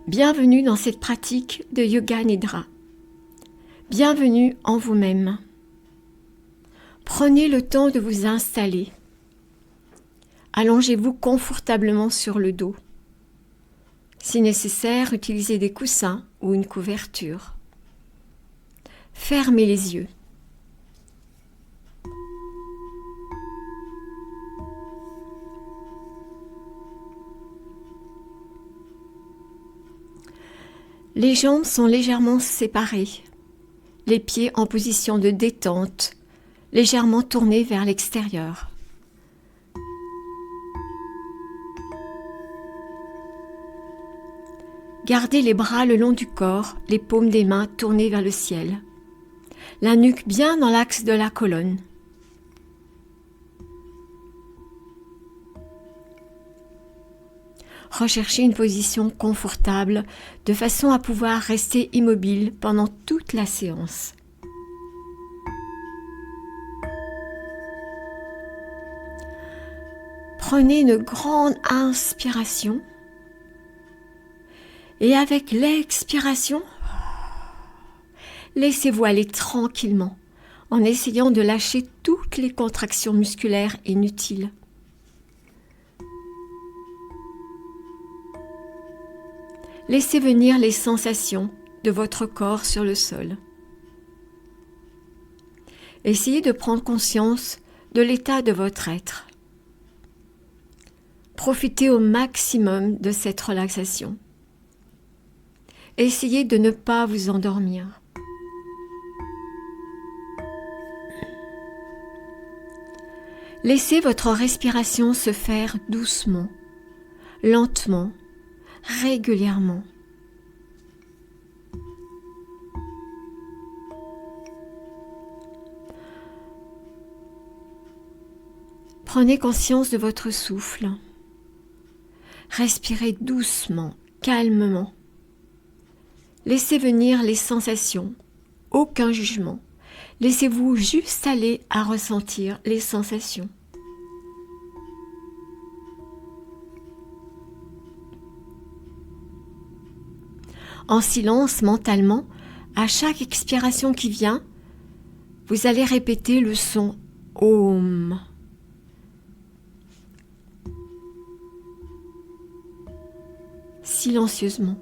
Bienvenue dans cette pratique de Yoga Nidra. Bienvenue en vous-même. Prenez le temps de vous installer. Allongez-vous confortablement sur le dos. Si nécessaire, utilisez des coussins ou une couverture. Fermez les yeux. Les jambes sont légèrement séparées, les pieds en position de détente, légèrement tournés vers l'extérieur. Gardez les bras le long du corps, les paumes des mains tournées vers le ciel. La nuque bien dans l'axe de la colonne. Recherchez une position confortable de façon à pouvoir rester immobile pendant toute la séance. Prenez une grande inspiration et avec l'expiration, laissez-vous aller tranquillement en essayant de lâcher toutes les contractions musculaires inutiles. Laissez venir les sensations de votre corps sur le sol. Essayez de prendre conscience de l'état de votre être. Profitez au maximum de cette relaxation. Essayez de ne pas vous endormir. Laissez votre respiration se faire doucement, lentement, régulièrement. Prenez conscience de votre souffle. Respirez doucement, calmement. Laissez venir les sensations, aucun jugement. Laissez-vous juste aller à ressentir les sensations. En silence, mentalement, à chaque expiration qui vient, vous allez répéter le son Om. Silencieusement.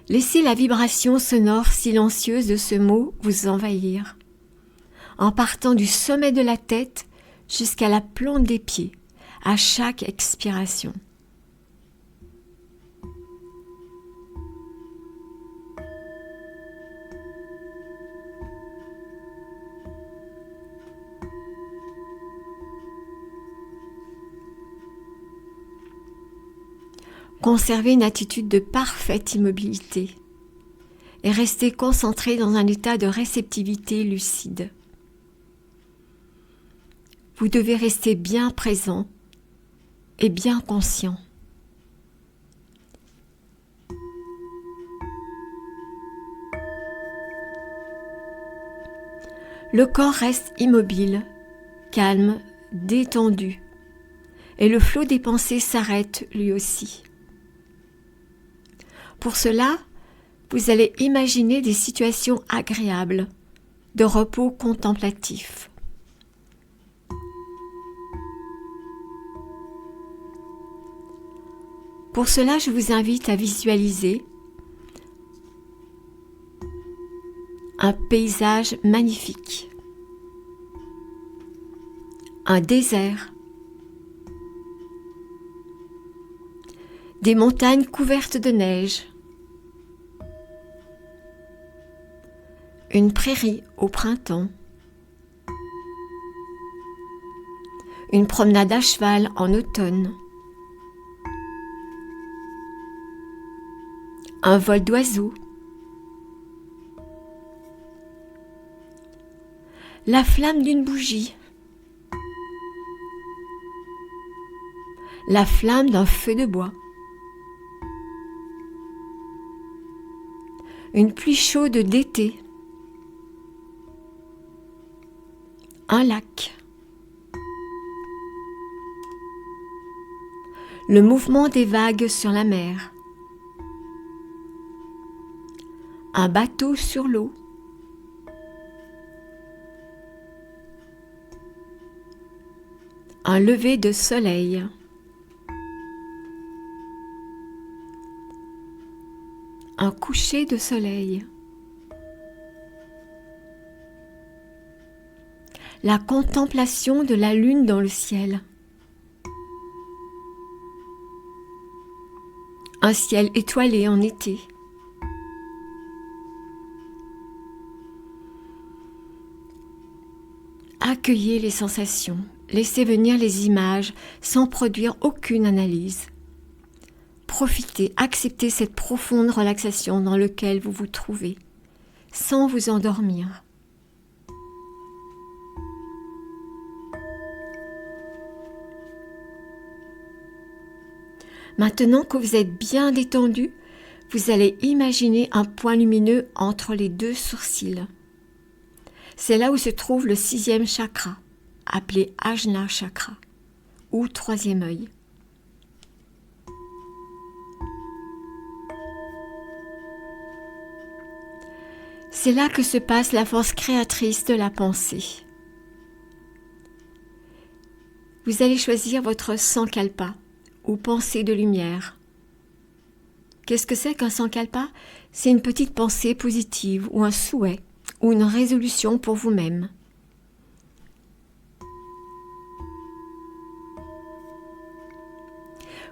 Laissez la vibration sonore silencieuse de ce mot vous envahir, en partant du sommet de la tête jusqu'à la plante des pieds, à chaque expiration. Conservez une attitude de parfaite immobilité et restez concentré dans un état de réceptivité lucide. Vous devez rester bien présent et bien conscient. Le corps reste immobile, calme, détendu, et le flot des pensées s'arrête lui aussi. Pour cela, vous allez imaginer des situations agréables, de repos contemplatif. Pour cela, je vous invite à visualiser un paysage magnifique, un désert, des montagnes couvertes de neige, une prairie au printemps, une promenade à cheval en automne, un vol d'oiseaux, la flamme d'une bougie, la flamme d'un feu de bois, une pluie chaude d'été, un lac, le mouvement des vagues sur la mer, un bateau sur l'eau, un lever de soleil, un coucher de soleil, la contemplation de la lune dans le ciel, un ciel étoilé en été, accueillez les sensations, laissez venir les images sans produire aucune analyse. Profitez, acceptez cette profonde relaxation dans laquelle vous vous trouvez, sans vous endormir. Maintenant que vous êtes bien détendu, vous allez imaginer un point lumineux entre les deux sourcils. C'est là où se trouve le 6e chakra, appelé Ajna chakra, ou 3e œil. C'est là que se passe la force créatrice de la pensée. Vous allez choisir votre sankalpa, ou pensée de lumière. Qu'est-ce que c'est qu'un sankalpa ? C'est une petite pensée positive, ou un souhait, ou une résolution pour vous-même.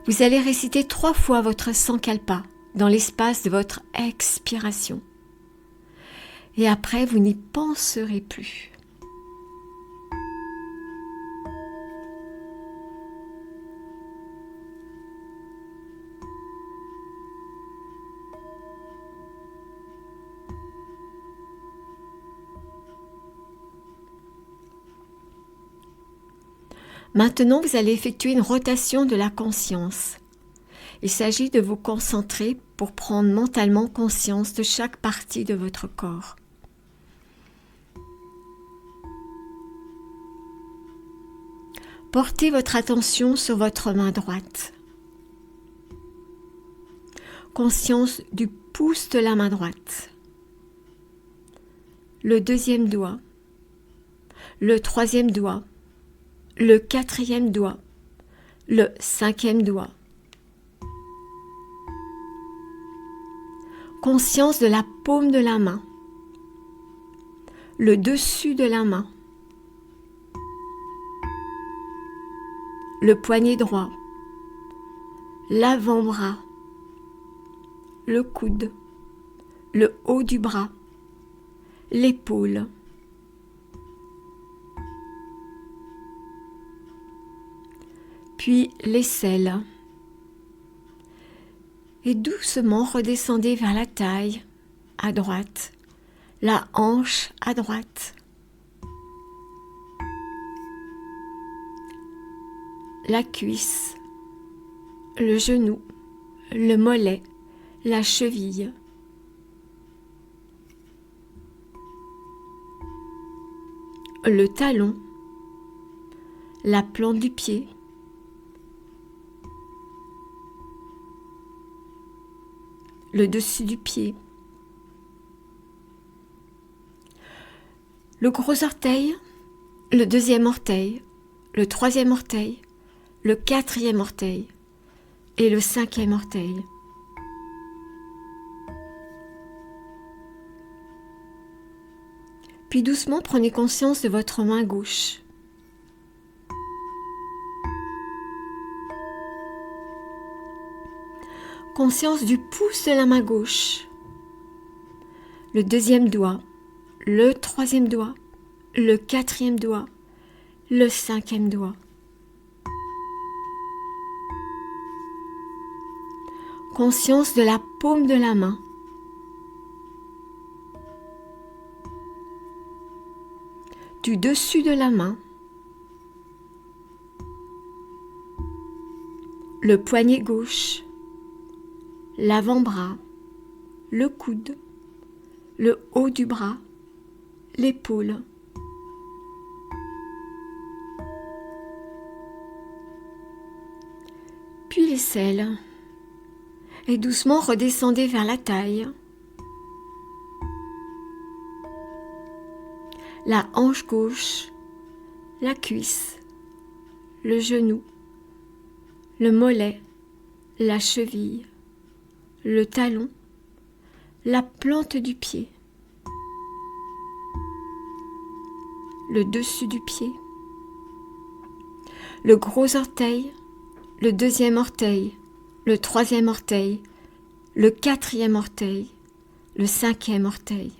Vous allez réciter 3 fois votre sankalpa dans l'espace de votre expiration. Et après, vous n'y penserez plus. Maintenant, vous allez effectuer une rotation de la conscience. Il s'agit de vous concentrer pour prendre mentalement conscience de chaque partie de votre corps. Portez votre attention sur votre main droite. Conscience du pouce de la main droite. Le 2e doigt. Le 3e doigt. Le 4e doigt. Le 5e doigt. Conscience de la paume de la main. Le dessus de la main. Le poignet droit, l'avant-bras, le coude, le haut du bras, l'épaule. Puis l'aisselle. Et doucement redescendez vers la taille, à droite, la hanche à droite. La cuisse, le genou, le mollet, la cheville. Le talon, la plante du pied, le dessus du pied, le gros orteil, le 2e orteil, le 3e orteil, le 4e orteil et le 5e orteil. Puis doucement prenez conscience de votre main gauche. Conscience du pouce de la main gauche. Le 2e doigt, le 3e doigt, le 4e doigt, le 5e doigt. Conscience de la paume de la main. Du dessus de la main. Le poignet gauche. L'avant-bras. Le coude. Le haut du bras. L'épaule. puis l'aisselle, et doucement redescendez vers la taille, la hanche gauche, la cuisse, le genou, le mollet, la cheville, le talon, la plante du pied, le dessus du pied, le gros orteil, le deuxième orteil, le troisième orteil, le quatrième orteil, le cinquième orteil.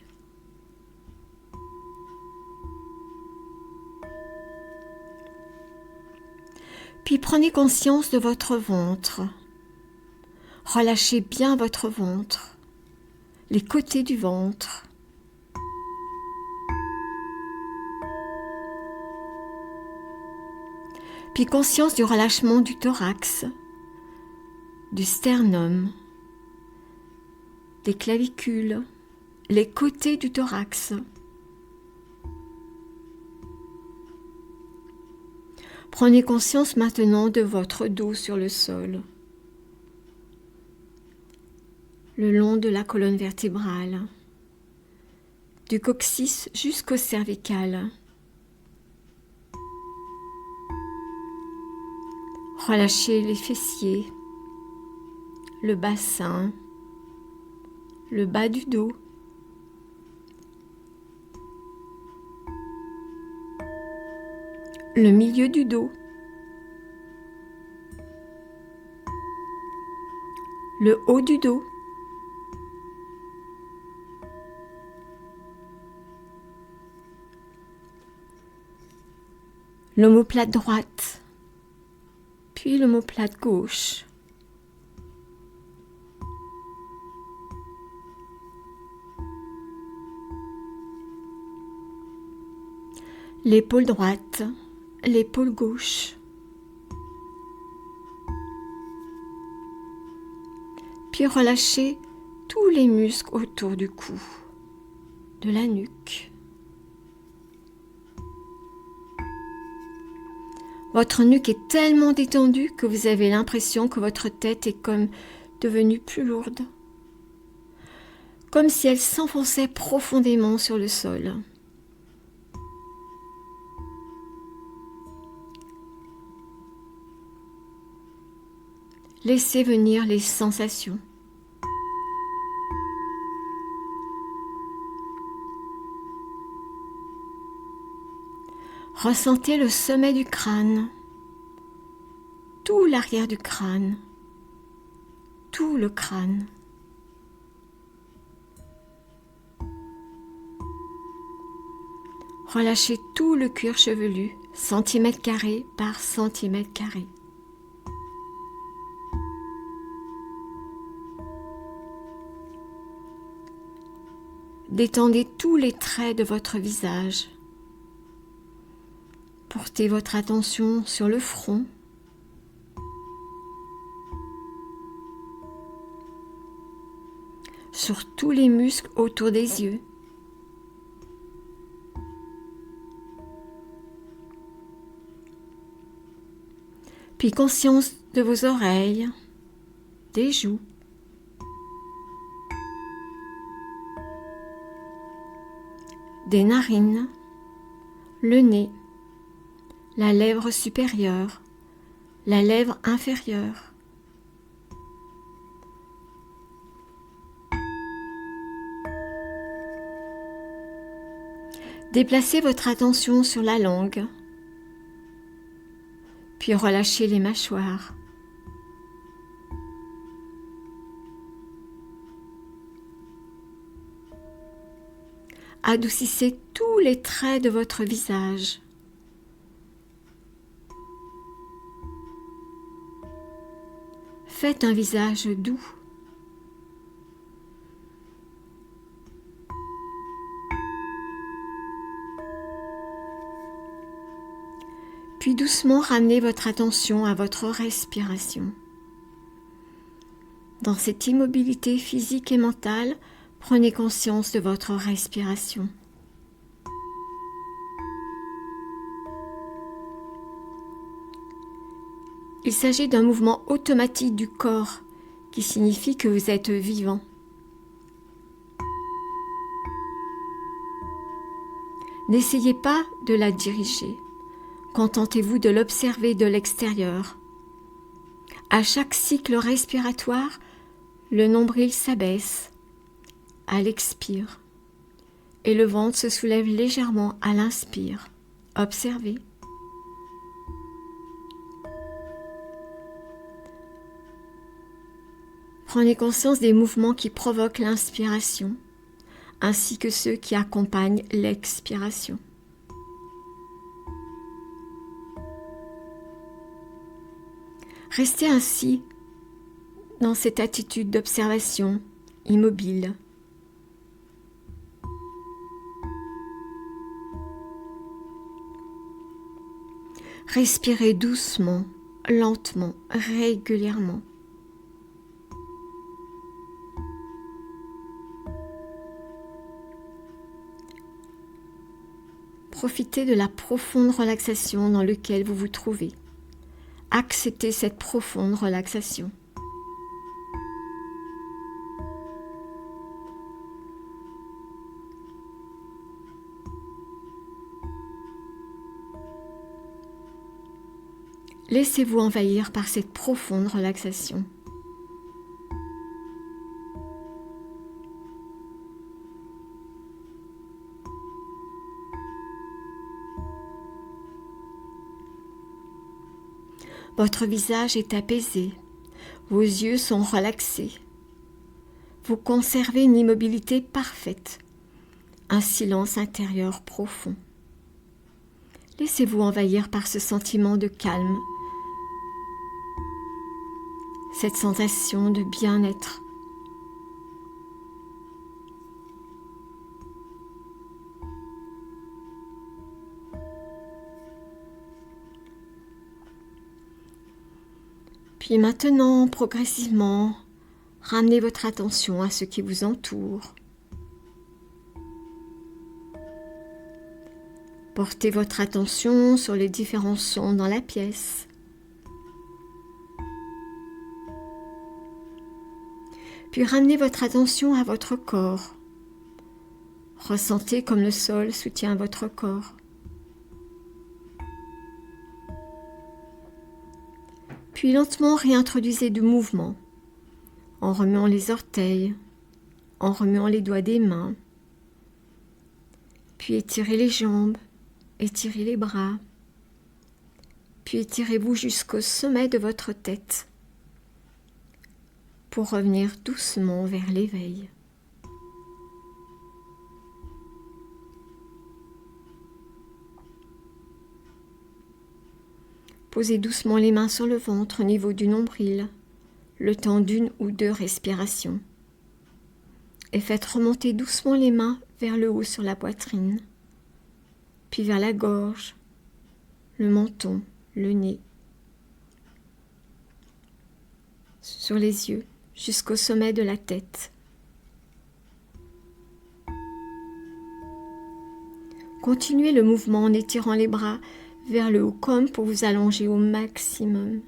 Puis prenez conscience de votre ventre. Relâchez bien votre ventre, les côtés du ventre. Puis conscience du relâchement du thorax, du sternum, des clavicules, les côtés du thorax. Prenez conscience maintenant de votre dos sur le sol, le long de la colonne vertébrale, du coccyx jusqu'au cervical. Relâchez les fessiers, le bassin, le bas du dos. Le milieu du dos, le haut du dos, l'omoplate droite, puis l'omoplate gauche. L'épaule droite, l'épaule gauche. Puis relâchez tous les muscles autour du cou, de la nuque. Votre nuque est tellement détendue que vous avez l'impression que votre tête est comme devenue plus lourde, comme si elle s'enfonçait profondément sur le sol. Laissez venir les sensations. Ressentez le sommet du crâne, tout l'arrière du crâne, tout le crâne. Relâchez tout le cuir chevelu, centimètre carré par centimètre carré. Détendez tous les traits de votre visage. Portez votre attention sur le front, sur tous les muscles autour des yeux. Puis conscience de vos oreilles, des joues, des narines, le nez, la lèvre supérieure, la lèvre inférieure. Déplacez votre attention sur la langue, puis relâchez les mâchoires. Adoucissez tous les traits de votre visage. Faites un visage doux. Puis doucement ramenez votre attention à votre respiration. Dans cette immobilité physique et mentale, prenez conscience de votre respiration. Il s'agit d'un mouvement automatique du corps qui signifie que vous êtes vivant. N'essayez pas de la diriger. Contentez-vous de l'observer de l'extérieur. À chaque cycle respiratoire, le nombril s'abaisse à l'expire et le ventre se soulève légèrement à l'inspire. Observez. Prenez conscience des mouvements qui provoquent l'inspiration, ainsi que ceux qui accompagnent l'expiration. Restez ainsi dans cette attitude d'observation immobile. Respirez doucement, lentement, régulièrement. Profitez de la profonde relaxation dans laquelle vous vous trouvez. Acceptez cette profonde relaxation. Laissez-vous envahir par cette profonde relaxation. Votre visage est apaisé, vos yeux sont relaxés. Vous conservez une immobilité parfaite, un silence intérieur profond. Laissez-vous envahir par ce sentiment de calme, cette sensation de bien-être. Puis maintenant, progressivement, ramenez votre attention à ce qui vous entoure. Portez votre attention sur les différents sons dans la pièce. Puis ramenez votre attention à votre corps. Ressentez comme le sol soutient votre corps. Puis lentement réintroduisez du mouvement, en remuant les orteils, en remuant les doigts des mains. Puis étirez les jambes, étirez les bras. Puis étirez-vous jusqu'au sommet de votre tête pour revenir doucement vers l'éveil. Posez doucement les mains sur le ventre au niveau du nombril, le temps d'une ou deux respirations. Et faites remonter doucement les mains vers le haut sur la poitrine, puis vers la gorge, le menton, le nez, sur les yeux, jusqu'au sommet de la tête. Continuez le mouvement en étirant les bras vers le haut comme pour vous allonger au maximum.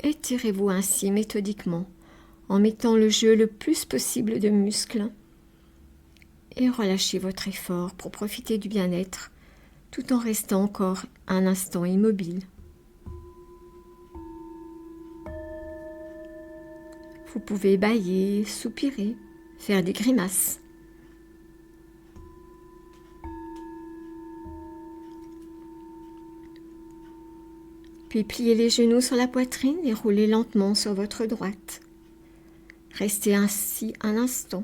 Étirez-vous ainsi méthodiquement en mettant le jeu le plus possible de muscles et relâchez votre effort pour profiter du bien-être tout en restant encore un instant immobile. Vous pouvez bâiller, soupirer, faire des grimaces. Puis pliez les genoux sur la poitrine et roulez lentement sur votre droite. Restez ainsi un instant.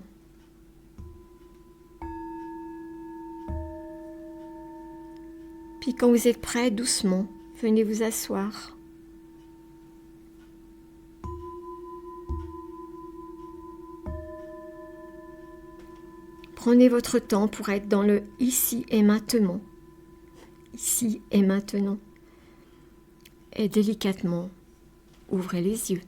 Puis quand vous êtes prêt, doucement, venez vous asseoir. Prenez votre temps pour être dans le ici et maintenant. Ici et maintenant. Et délicatement, ouvrez les yeux.